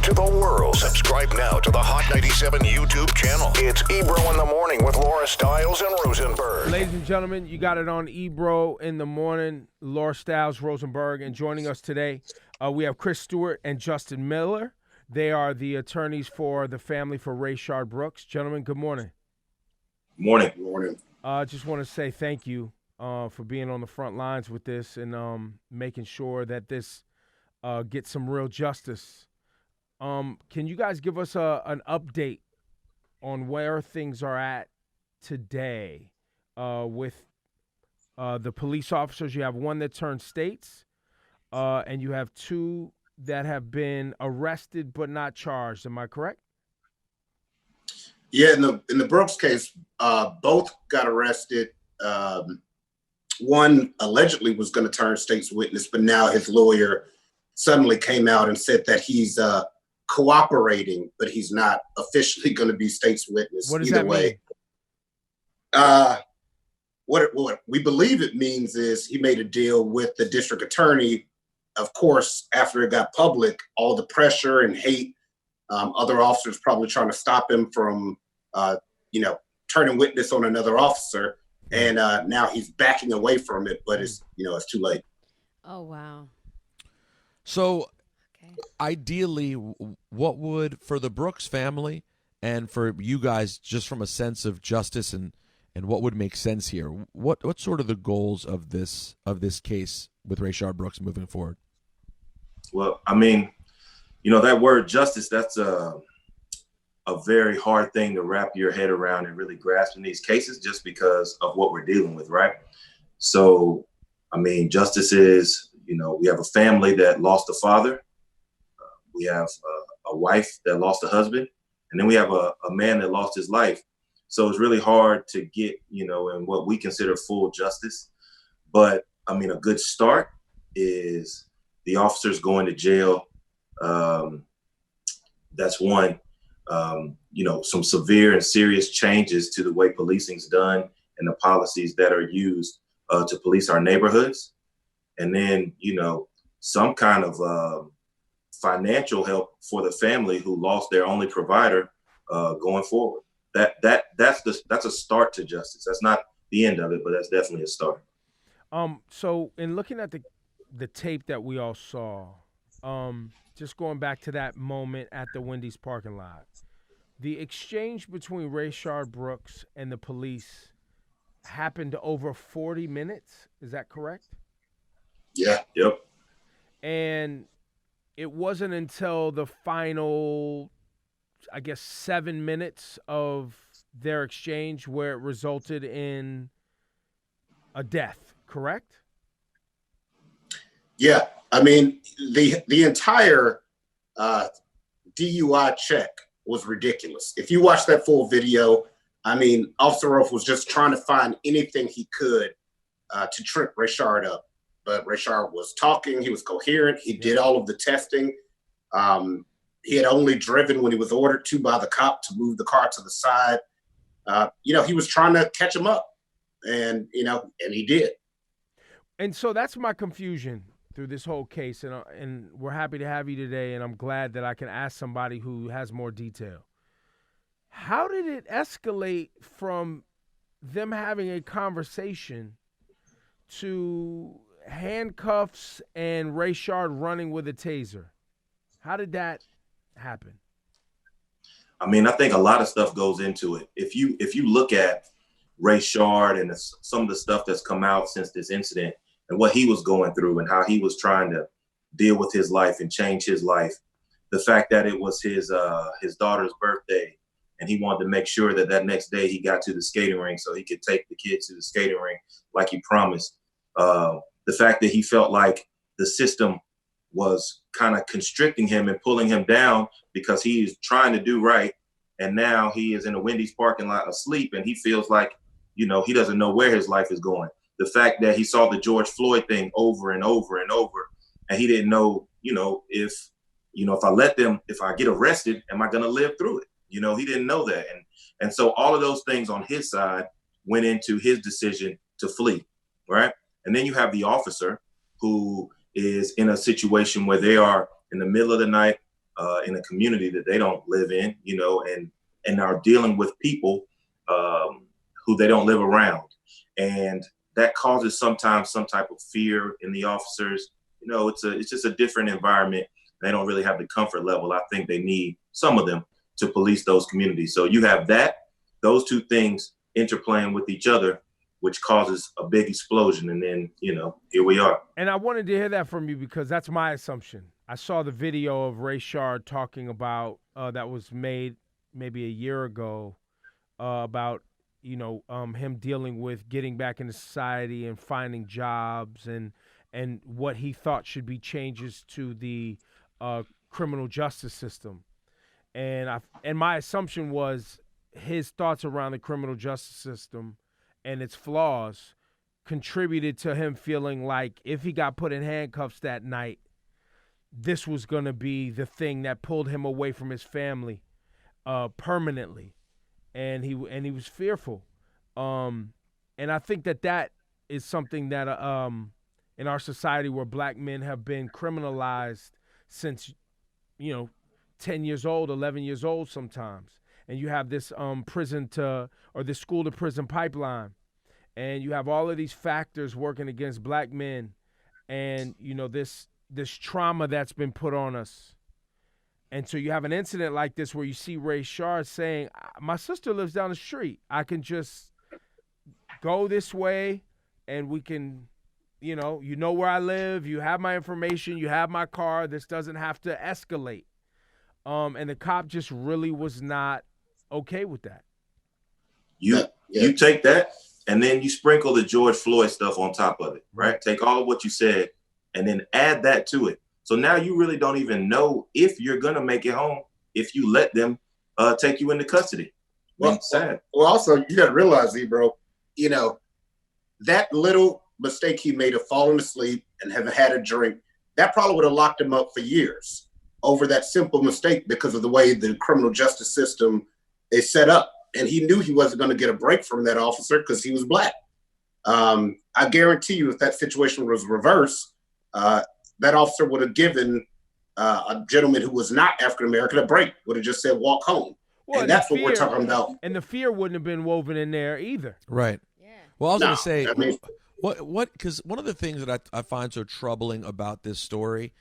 to the world. Subscribe now to the Hot 97 YouTube channel. It's Ebro in the Morning with Laura Stiles and Rosenberg. Ladies and gentlemen, you got it on Ebro in the Morning. Laura Stiles, Rosenberg, and joining us today, we have Chris Stewart and Justin Miller. They are the attorneys for the family for Rayshard Brooks. Gentlemen, good morning. Morning. Morning. Just want to say thank you for being on the front lines with this and making sure that this gets some real justice. Can you guys give us an update on where things are at today with the police officers? You have one that turned states, and you have two that have been arrested but not charged. Am I correct? Yeah, in the Brooks case, both got arrested. One allegedly was going to turn state's witness, but now his lawyer suddenly came out and said that he's cooperating, but he's not officially going to be state's witness. What does either that way. mean? What we believe it means is he made a deal with the district attorney. Of course, after it got public, all the pressure and hate, other officers probably trying to stop him from, turning witness on another officer. And now he's backing away from it, but it's too late. Oh, wow. So ideally, what would, for the Brooks family and for you guys, just from a sense of justice and what would make sense here, what's sort of the goals of this case with Rayshard Brooks moving forward? Well, I mean, that word justice, that's a very hard thing to wrap your head around and really grasp in these cases just because of what we're dealing with, right? So, I mean, justice is, we have a family that lost a father. We have a wife that lost a husband. And then we have a man that lost his life. So it's really hard to get, in what we consider full justice. But, I mean, a good start is the officers going to jail. That's one. Some severe and serious changes to the way policing's done and the policies that are used to police our neighborhoods. And then, some kind of financial help for the family who lost their only provider going forward. That's a start to justice. That's not the end of it, but that's definitely a start. So in looking at the tape that we all saw, just going back to that moment at the Wendys parking lot, the exchange between Rayshard Brooks and the police happened over 40 minutes. Is that correct? Yeah. Yep. And it wasn't until the final, 7 minutes of their exchange where it resulted in a death, correct? Yeah. I mean, the entire DUI check was ridiculous. If you watch that full video, I mean, Officer Rolfe was just trying to find anything he could to trip Rayshard up. But Rayshard was talking. He was coherent. He did all of the testing. He had only driven when he was ordered to by the cop to move the car to the side. He was trying to catch him up, and he did. And so that's my confusion through this whole case, and we're happy to have you today, and I'm glad that I can ask somebody who has more detail. How did it escalate from them having a conversation to handcuffs and Rayshard running with a taser? How did that happen? I mean, I think a lot of stuff goes into it. If you look at Rayshard and some of the stuff that's come out since this incident and what he was going through and how he was trying to deal with his life and change his life, the fact that it was his daughter's birthday and he wanted to make sure that next day he got to the skating rink so he could take the kids to the skating rink like he promised. The fact that he felt like the system was kind of constricting him and pulling him down because he is trying to do right. And now he is in a Wendys parking lot asleep and he feels like, he doesn't know where his life is going. The fact that he saw the George Floyd thing over and over and over, and he didn't know, if I get arrested, am I going to live through it? He didn't know that. And so all of those things on his side went into his decision to flee, right? And then you have the officer who is in a situation where they are in the middle of the night in a community that they don't live in, and are dealing with people who they don't live around. And that causes sometimes some type of fear in the officers. It's just a different environment. They don't really have the comfort level I think they need, some of them, to police those communities. So you have those two things interplaying with each other, which causes a big explosion. And then, here we are. And I wanted to hear that from you because that's my assumption. I saw the video of Rayshard talking about that was made maybe a year ago about, him dealing with getting back into society and finding jobs and what he thought should be changes to the criminal justice system. And my assumption was his thoughts around the criminal justice system and its flaws contributed to him feeling like if he got put in handcuffs that night, this was going to be the thing that pulled him away from his family permanently. And he was fearful. And I think that is something that in our society where black men have been criminalized since, 10 years old, 11 years old sometimes. And you have this this school to prison pipeline. And you have all of these factors working against black men and, this trauma that's been put on us. And so you have an incident like this where you see Rayshard saying, my sister lives down the street. I can just go this way and we can, you know where I live. You have my information. You have my car. This doesn't have to escalate. And the cop just really was not okay with that. You take that and then you sprinkle the George Floyd stuff on top of it, right? Take all of what you said and then add that to it. So now you really don't even know if you're going to make it home if you let them take you into custody. Well, sad. Well, also, you got to realize, bro, that little mistake he made of falling asleep and having had a drink, that probably would have locked him up for years over that simple mistake because of the way the criminal justice system is set up. And he knew he wasn't going to get a break from that officer because he was black. I guarantee you if that situation was reversed, that officer would have given a gentleman who was not African-American a break, would have just said, walk home. Well, and that's what we're talking about. And the fear wouldn't have been woven in there either. Right. Yeah. Well, I was going to say, because one of the things that I find so troubling about this story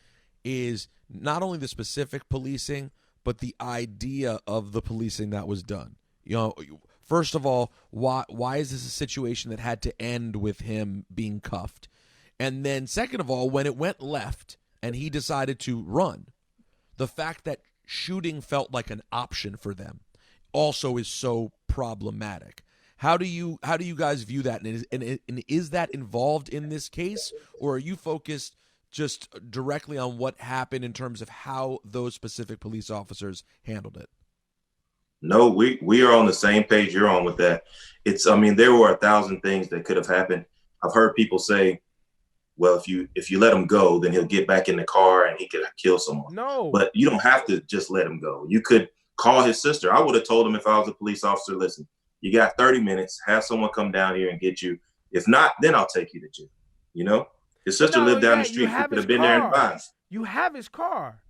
is not only the specific policing, but the idea of the policing that was done. First of all, why is this a situation that had to end with him being cuffed? And then second of all, when it went left and he decided to run, the fact that shooting felt like an option for them also is so problematic. How do you guys view that? And is that involved in this case, or are you focused just directly on what happened in terms of how those specific police officers handled it? No, we are on the same page you're on with that. There were 1,000 things that could have happened. I've heard people say, well, if you let him go, then he'll get back in the car and he could kill someone. No. But you don't have to just let him go. You could call his sister. I would have told him if I was a police officer, listen, you got 30 minutes, have someone come down here and get you. If not, then I'll take you to jail. His sister lived down the street. He could have been there in 5. You have his car.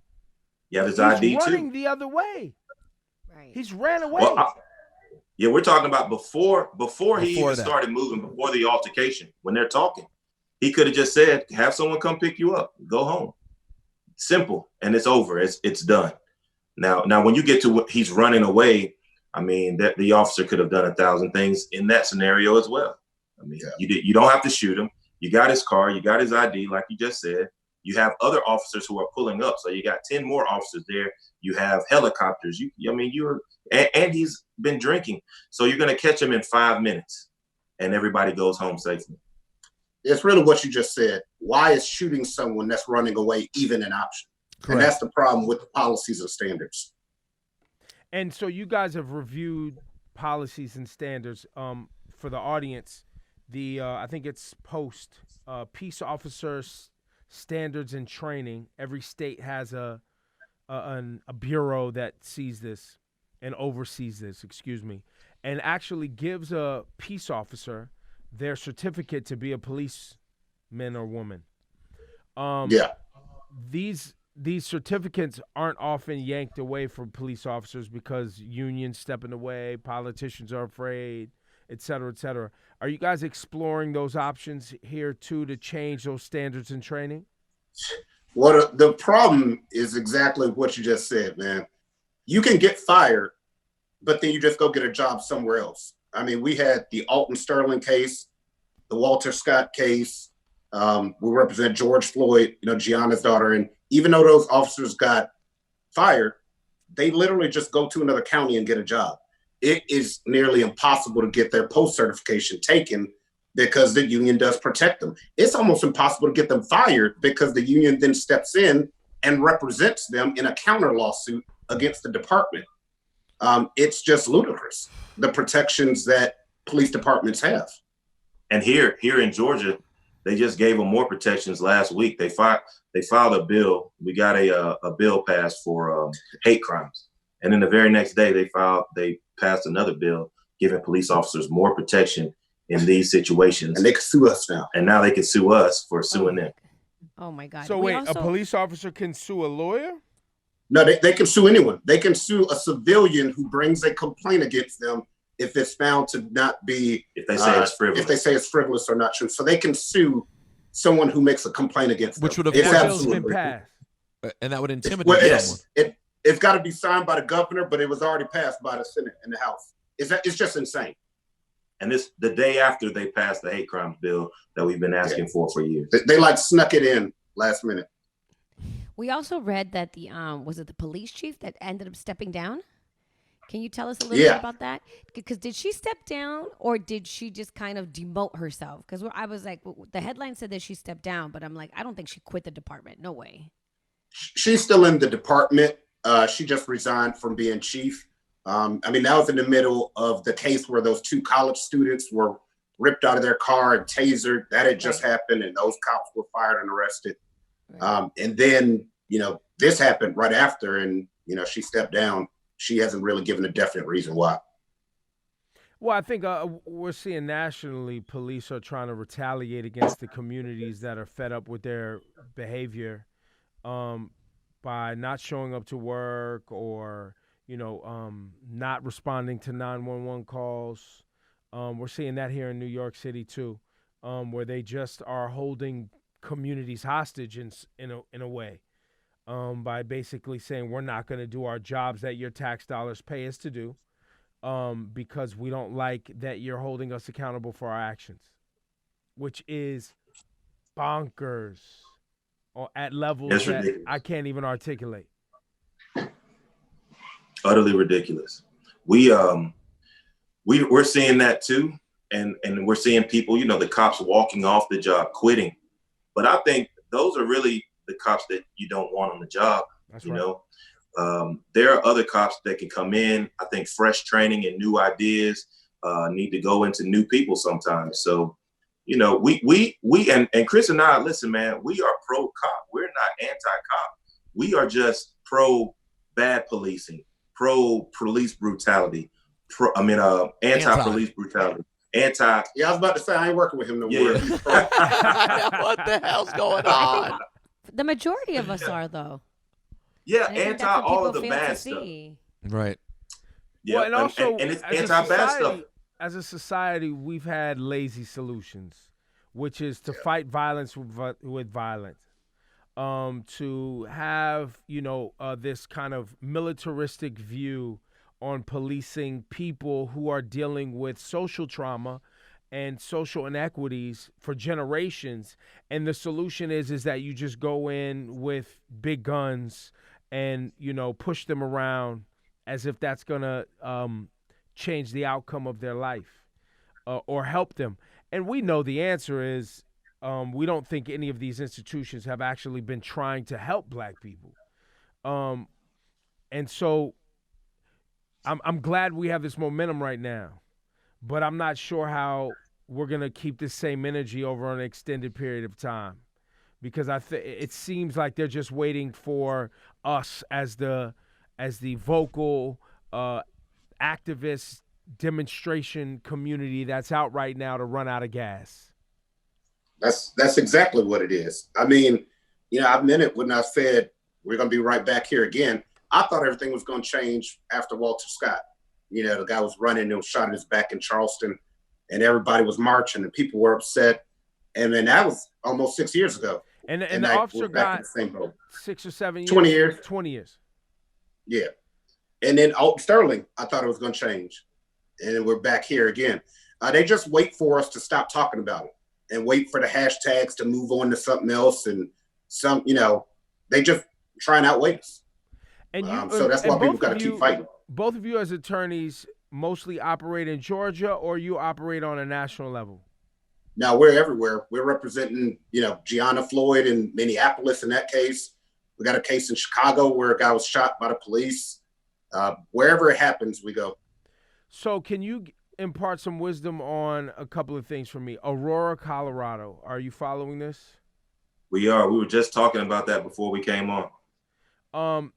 You have his ID too. He's running the other way. Right. He's ran away. Well, we're talking about before he even started moving, before the altercation, when they're talking. He could have just said, have someone come pick you up, go home. Simple. And it's over. It's done. Now, when you get to what he's running away, that the officer could have done 1,000 things in that scenario as well. You don't have to shoot him. You got his car, you got his ID, like you just said. You have other officers who are pulling up. So you got 10 more officers there. You have helicopters. And he's been drinking. So you're going to catch him in 5 minutes and everybody goes home safely. It's really what you just said. Why is shooting someone that's running away even an option? Correct. And that's the problem with the policies and standards. And so you guys have reviewed policies and standards for the audience. I think it's peace officers standards and training. Every state has a bureau that sees this and oversees this, and actually gives a peace officer their certificate to be a policeman or woman. these certificates aren't often yanked away from police officers because unions step in the way, politicians are afraid, et cetera, et cetera. Are you guys exploring those options here too to change those standards in training? What the problem is exactly what you just said, man. You can get fired, but then you just go get a job somewhere else. I mean, we had the Alton Sterling case, the Walter Scott case. We represent George Floyd, Gianna's daughter. And even though those officers got fired, they literally just go to another county and get a job. It is nearly impossible to get their post certification taken because the union does protect them. It's almost impossible to get them fired because the union then steps in and represents them in a counter lawsuit against the department. It's just ludicrous, the protections that police departments have. And here in Georgia, they just gave them more protections last week. They filed a bill. We got a bill passed for hate crimes. And then the very next day they passed another bill giving police officers more protection in these situations. And they can sue us now. And now they can sue us for suing them. Oh my God. So a police officer can sue a lawyer? No, they can sue anyone. They can sue a civilian who brings a complaint against them if it's found to not be, if they say it's frivolous. If they say it's frivolous or not true. So they can sue someone who makes a complaint against them. Which would have been passed. And that would intimidate someone. It's got to be signed by the governor, but it was already passed by the Senate and the House. It's just insane. And this the day after they passed the hate crimes bill that we've been asking for years. They like snuck it in last minute. We also read that was it the police chief that ended up stepping down? Can you tell us a little bit about that? Because did she step down or did she just kind of demote herself? Because I was like, the headline said that she stepped down, but I'm like, I don't think she quit the department. No way. She's still in the department. She just resigned from being chief. That was in the middle of the case where those 2 college students were ripped out of their car and tasered. That had just happened, and those cops were fired and arrested. Right. And then, this happened right after, and, she stepped down. She hasn't really given a definite reason why. Well, I think we're seeing nationally police are trying to retaliate against the communities that are fed up with their behavior by not showing up to work or, not responding to 911 calls. We're seeing that here in New York City, too, where they just are holding communities hostage in a way by basically saying we're not going to do our jobs that your tax dollars pay us to do because we don't like that you're holding us accountable for our actions, which is bonkers at levels that ridiculous. I can't even articulate. Utterly ridiculous. We're seeing that too, and we're seeing people, the cops walking off the job, quitting. But I think those are really the cops that you don't want on the job. That's right. There are other cops that can come in. I think fresh training and new ideas need to go into new people sometimes. So, we and Chris and I, listen, man, we are pro cop. We're not anti-cop. We are just pro bad policing, pro police brutality, anti-police brutality. Yeah, I was about to say I ain't working with him no more. What the hell's going on? The majority of us are, though. Yeah, anti all of the bad stuff. Right. Yeah, well, and also, and it's anti-bad stuff. As a society, we've had lazy solutions, which is to fight violence with violence. To have, this kind of militaristic view on policing people who are dealing with social trauma and social inequities for generations. And the solution is that you just go in with big guns and, push them around as if that's going to change the outcome of their life or help them. And we know the answer is we don't think any of these institutions have actually been trying to help Black people. And so I'm glad we have this momentum right now, but I'm not sure how we're going to keep this same energy over an extended period of time because it seems like they're just waiting for us as the vocal activist demonstration community that's out right now to run out of gas. That's exactly what it is. I mean, I meant it when I said We're going to be right back here again. I thought everything was going to change after Walter Scott. You know, the guy was running and was shot in his back in Charleston, and everybody was marching and people were upset. And then that was almost 6 years ago. And the officer got 6 or 7 years? 20 years. 20 years. Yeah. And then Alton Sterling, I thought it was going to change. And then we're back here again. They just wait for us to stop talking about it and wait for the hashtags to move on to something else. And they just try and outweigh us. And so that's why people got to keep fighting. Both of you as attorneys mostly operate in Georgia, or you operate on a national level? Now we're everywhere. We're representing, Gianna Floyd in Minneapolis in that case. We got a case in Chicago where a guy was shot by the police. Wherever it happens, we go. So can you impart some wisdom on a couple of things for me? Aurora, Colorado. Are you following this? We are. We were just talking about that before we came on.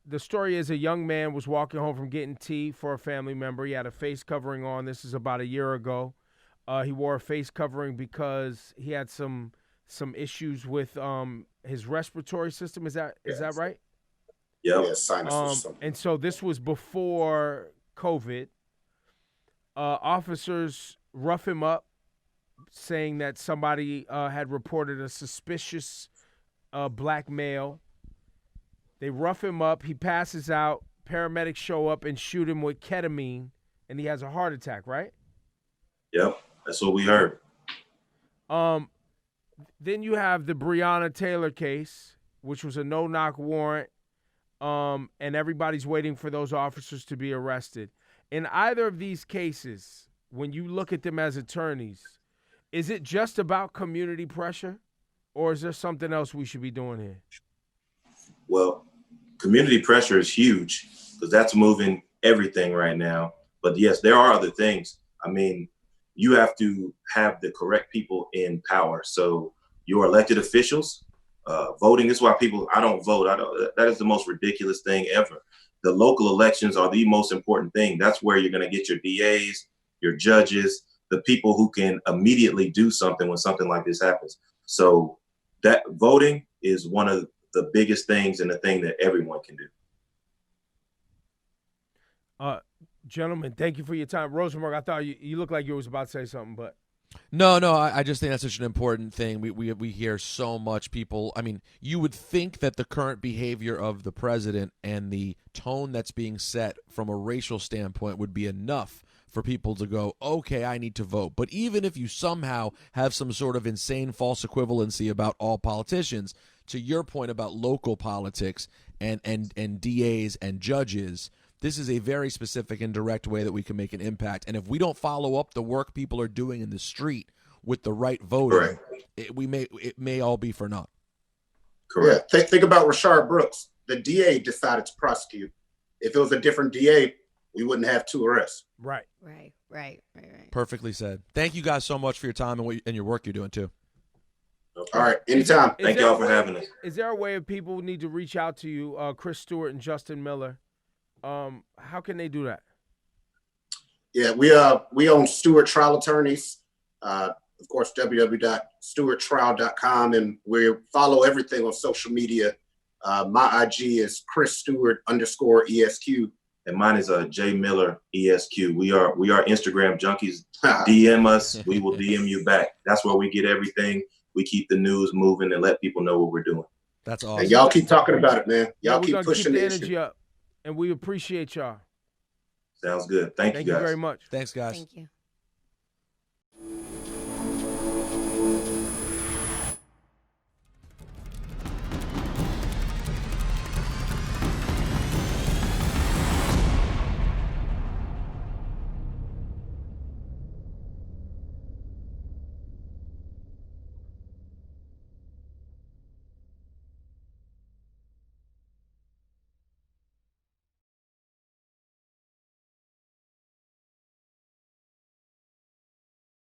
The story is a young man was walking home from getting tea for a family member. He had a face covering on. This is about a year ago. He wore a face covering because he had some issues with his respiratory system. Is that right? Yep. Yeah, sinus. And so this was before COVID. Officers rough him up, saying that somebody had reported a suspicious black male. They rough him up. He passes out. Paramedics show up and shoot him with ketamine, and he has a heart attack, right? Yep, that's what we heard. Then you have the Breonna Taylor case, which was a no-knock warrant, and everybody's waiting for those officers to be arrested. In either of these cases, when you look at them as attorneys, is it just about community pressure, or is there something else we should be doing here? Well, community pressure is huge because that's moving everything right now. But yes, there are other things. I mean, you have to have the correct people in power. So your elected officials, voting is why I don't vote. That is the most ridiculous thing ever. The local elections are the most important thing. That's where you're going to get your DAs, your judges, the people who can immediately do something when something like this happens. So that voting is one of the biggest things and the thing that everyone can do. Gentlemen, thank you for your time. Rosenberg, I thought you looked like you was about to say something, but. No, I just think that's such an important thing. We hear so much people. I mean, you would think that the current behavior of the president and the tone that's being set from a racial standpoint would be enough for people to go, okay, I need to vote. But even if you somehow have some sort of insane false equivalency about all politicians, to your point about local politics and DAs and judges, this is a very specific and direct way that we can make an impact. And if we don't follow up the work people are doing in the street with the right voting, it may all be for naught. Correct. Yeah, think about Rayshard Brooks. The DA decided to prosecute. If it was a different DA, we wouldn't have 2 arrests. Right. Perfectly said. Thank you guys so much for your time and your work you're doing too. All right, anytime. Thank y'all for having us. Is there a way of people need to reach out to you, Chris Stewart and Justin Miller? How can they do that? Yeah, we own Stewart Trial Attorneys. Of course, www.stewarttrial.com, and we follow everything on social media. My IG is Chris Stewart _ESQ. And mine is J Miller ESQ. We are Instagram junkies. DM us. We will DM you back. That's where we get everything. We keep the news moving and let people know what we're doing. That's awesome. And y'all keep talking about it, man. Y'all keep pushing the energy energy up, and we appreciate y'all. Sounds good. Thank you, guys. Thank you very much. Thanks, guys. Thank you.